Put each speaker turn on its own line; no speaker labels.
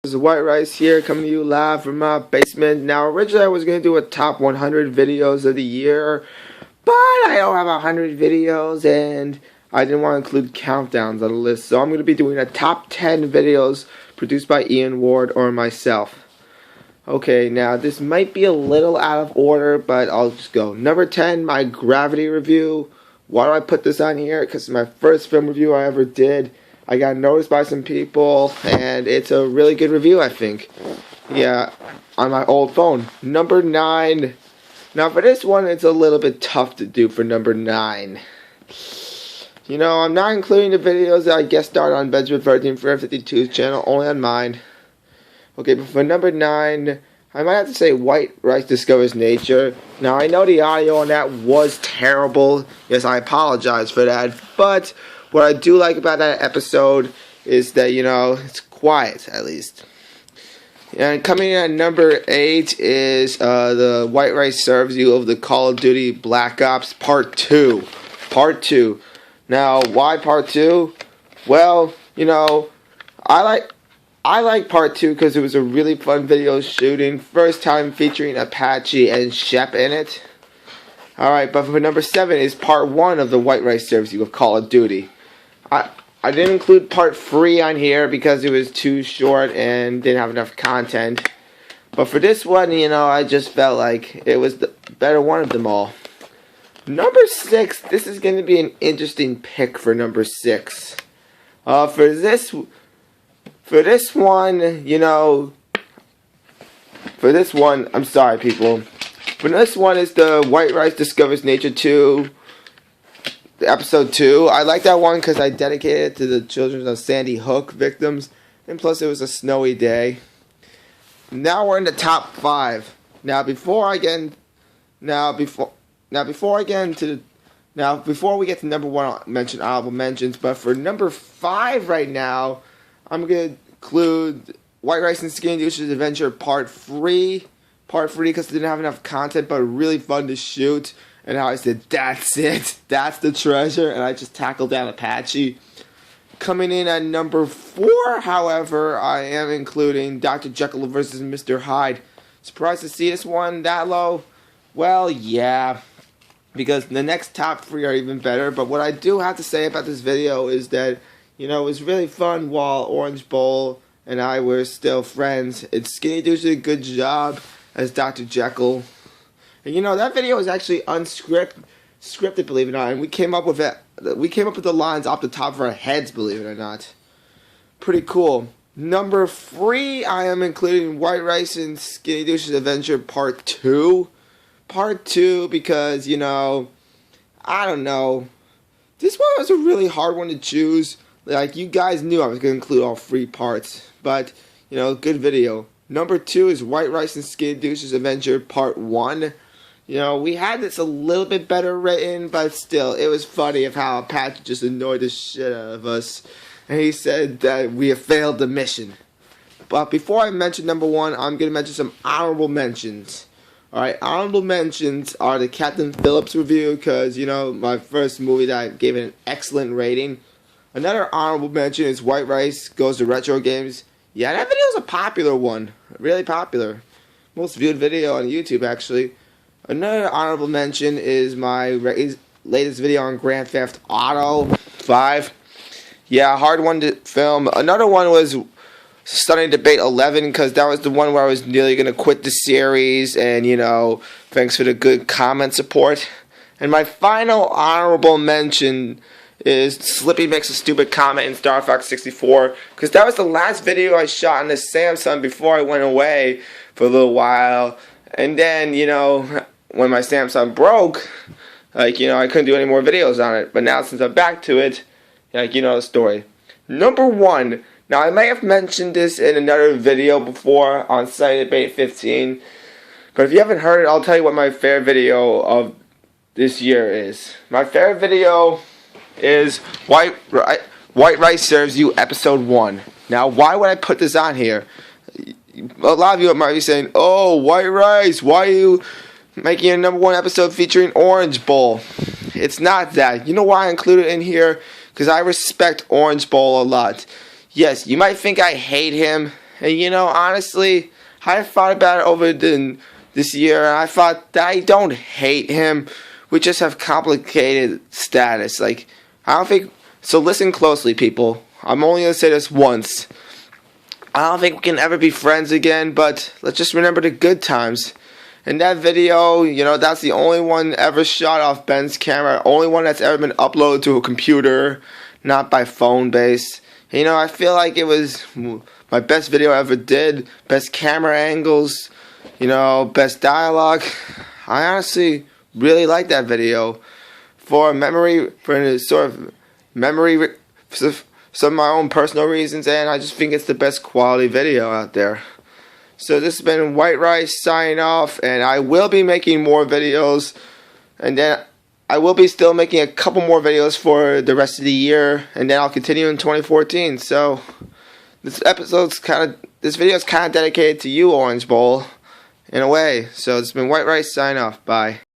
There's White Rice here, coming to you live from my basement. Now, originally I was going to do a top 100 videos of the year, but I don't have 100 videos, and I didn't want to include countdowns on the list, so I'm going to be doing a top 10 videos produced by Ian Ward or myself. Okay, now this might be a little out of order, but I'll just go. Number 10, my Gravity review. Why do I put this on here? Because it's my first film review I ever did. I got noticed by some people, and it's a really good review, I think. Yeah, on my old phone. Number 9. Now, for this one, it's a little bit tough to do for number 9. You know, I'm not including the videos that I guest starred on Benjamin 1352's channel, only on mine. Okay, but for number 9, I might have to say White Rice Discovers Nature. Now, I know the audio on that was terrible. Yes, I apologize for that, but what I do like about that episode is that, you know, it's quiet, at least. And coming in at number 8 is the White Rice Serves You of the Call of Duty Black Ops Part 2. Part 2. Now, why Part 2? Well, you know, I like Part 2 because it was a really fun video shooting. First time featuring Apache and Shep in it. Alright, but for number 7 is Part 1 of the White Rice Serves You of Call of Duty. I didn't include Part 3 on here because it was too short and didn't have enough content. But for this one, you know, I just felt like it was the better one of them all. Number 6, this is going to be an interesting pick for number 6. For this one, you know, I'm sorry, people. For this one is the White Rice Discovers Nature 2. Episode 2. I like that one because I dedicated it to the children of Sandy Hook victims, and plus it was a snowy day. Now we're in the top 5. Now before we get to number 1, I'll mention honorable mentions. But for number 5 right now, I'm gonna include White Rice and Skinny Douche's Adventure Part 3. Part 3 because it didn't have enough content, but really fun to shoot. And how I said, that's it. That's the treasure. And I just tackled down Apache. Coming in at number 4, however, I am including Dr. Jekyll vs. Mr. Hyde. Surprised to see this one that low? Well, yeah. Because the next top 3 are even better. But what I do have to say about this video is that, you know, it was really fun while Orange Bowl and I were still friends. And Skinny Douche did a good job as Dr. Jekyll. And you know, that video was actually unscripted, believe it or not, and we came up with it. We came up with the lines off the top of our heads, believe it or not. Pretty cool. Number 3, I am including White Rice and Skinny Douche's Adventure Part 2. Part 2 because, you know, I don't know. This one was a really hard one to choose. Like, you guys knew I was going to include all 3 parts. But, you know, good video. Number 2 is White Rice and Skinny Douche's Adventure Part 1. You know, we had this a little bit better written, but still, it was funny of how Apache just annoyed the shit out of us. And he said that we have failed the mission. But before I mention number 1, I'm going to mention some honorable mentions. Alright, honorable mentions are the Captain Phillips review, because, you know, my first movie that I gave it an excellent rating. Another honorable mention is White Rice Goes to Retro Games. Yeah, that video is a popular one. Really popular. Most viewed video on YouTube, actually. Another honorable mention is my latest video on Grand Theft Auto 5. Yeah, hard one to film. Another one was Stunning Debate 11, because that was the one where I was nearly going to quit the series. And, you know, thanks for the good comment support. And my final honorable mention is Slippy makes a stupid comment in Star Fox 64, because that was the last video I shot on the Samsung before I went away for a little while. And then, you know, when my Samsung broke, like, you know, I couldn't do any more videos on it. But now since I'm back to it, like, you know the story. Number 1. Now, I may have mentioned this in another video before on Sunny Debate 15. But if you haven't heard it, I'll tell you what my favorite video of this year is. My favorite video is White Rice Serves You Episode 1. Now, why would I put this on here? A lot of you might be saying, oh, White Rice, why are you making a number 1 episode featuring Orange Bowl? It's not that. You know why I included it in here? Because I respect Orange Bowl a lot. Yes, you might think I hate him, And honestly, I thought about it over this year, and I thought that I don't hate him. We just have complicated status. Like, I don't think. So listen closely, people. I'm only gonna say this once. I don't think we can ever be friends again, but let's just remember the good times. In that video, that's the only one ever shot off Ben's camera. Only one that's ever been uploaded to a computer, not by phone base. I feel like it was my best video I ever did. Best camera angles, best dialogue. I honestly really like that video. For some of my own personal reasons, and I just think it's the best quality video out there. So this has been White Rice signing off, and I will be making more videos, and then I will be still making a couple more videos for the rest of the year, and then I'll continue in 2014. So this video is kind of dedicated to you, Orange Bowl, in a way. So it's been White Rice signing off. Bye.